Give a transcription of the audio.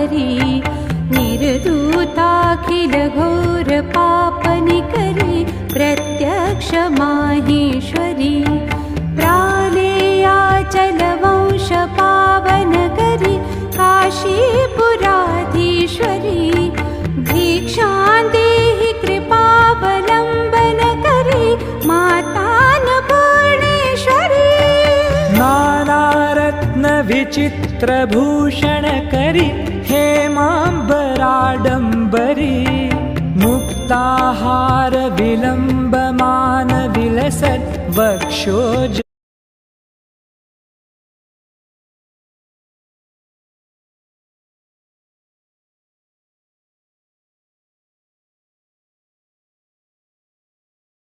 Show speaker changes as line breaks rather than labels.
करी, निर्दूताखिल घोर पापनिकरी, प्रत्यक्ष माहेश्वरी, प्रालेयाचल वंश पावन करी, काशीपुराधीश्वरी, भिक्षां देहि कृपावलम्बन करी, मातान्नपूर्णेश्वरी,
नानारत्न विचित्रभूषण करी, हेमाम्बराडम्बरी, मुक्ताहार विलम्बमान विलसत् वक्षोज